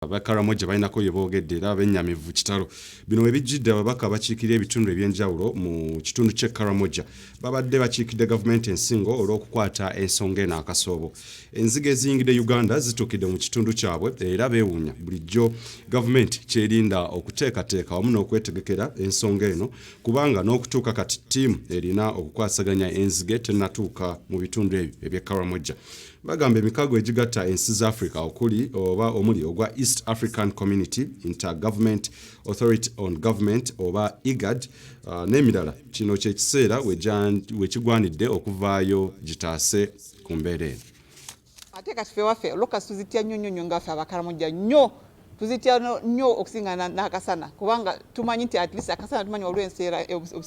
Abakaramoja balinako yeboogedde era abennyamivu kitalo bino ebijjidde ababaka bakiikirira ebitundu ebyenjawulo mu kitundu ky'e Karamoja babadde bakiikidde gavumenti ensingo olw'okukwata ensonga eno akasoobo. Enzige eziyingidde Uganda zituukidde mu kitundu kyabwe era beewuunya bulijjo gavumenti kyerinda okuteekateeka wamu n'okwetegekera ensonga eno kubanga n'okutuuka kati ttiimu erina okukwasaganya enzige tennatuuka mu bitundu ebyo eby'e Karamoja. Bagamba emikago egigatta ensi za Africa omuli ogwa East African Community Intergovernment Authority on Government oba IGAD n'emirala kino kye kiseera we kigwanidde okuvaayo gitaase ku mbeera eno. Ate kati ffe waffe lokasi tuzitya nnyo ngaffe Abakaramoja nnyo tuzitya nnyo okusinga n'akasana kubanga tumanyi nti at least akasana tumanyi waliwo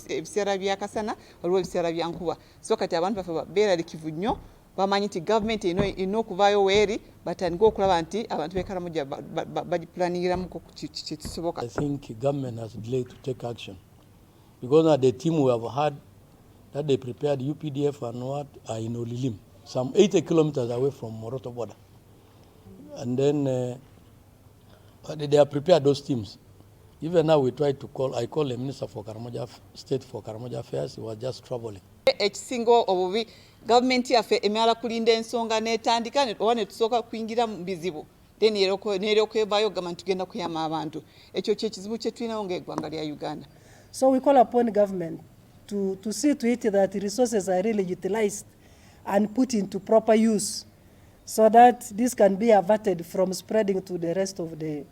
ebiseera by'akasana waliwo ebiseera bya nkuba so kati abantu baffe beeralikivu nnyo bamanyi nti gavumenti eno okuvaayo weeri batandika okulaba nti abantu b'e Karamoja bagiplaningiramuko kisoboka. I think government has delayed to take action because the team we have had that they prepared UPDF and what are in Olilim, some 80 kilometers away from Moroto border, and then they have prepared those teams. Even now we tried to call, I called the Minister for Karamoja State for Karamoja Affairs, he was just traveling. Ekisingo obubi gavumenti yaffe emala kulinda ensonga n'etandika oba ne tusooka kuyingira mu bizibu then neerokwevayo gamba tugenda kuyamba abantu ekyo kyekizibu kye tulinawo ng'eggwanga lya Uganda. So we call upon government to see to it that resources are really utilized and put into proper use so that this can be averted from spreading to the rest of the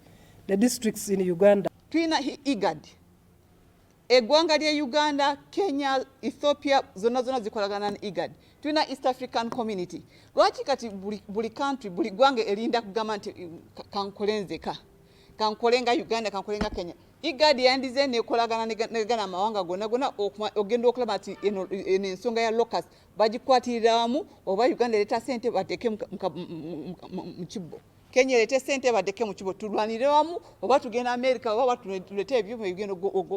districts in Uganda. Tulina IGAD eggwanga lya Uganda, Kenya, Ethiopia zonna zikolagana ne IGAD. Tulina East African Community. Lwaki kati buli country buli gwanga erinda kugamba nti kankole nzeka kankolenga Uganda kankolenga Kenya. IGAD yandize nekolagana negana amawanga gonna ogenda okulaba nti ensonga ya locus bagikwatirira wamu oba Uganda leta sente bateke mu kibbo. Kenya leta sente bateke mu kibbo tulwanire wamu oba tugenda America oba tulete ebyuma ebigenda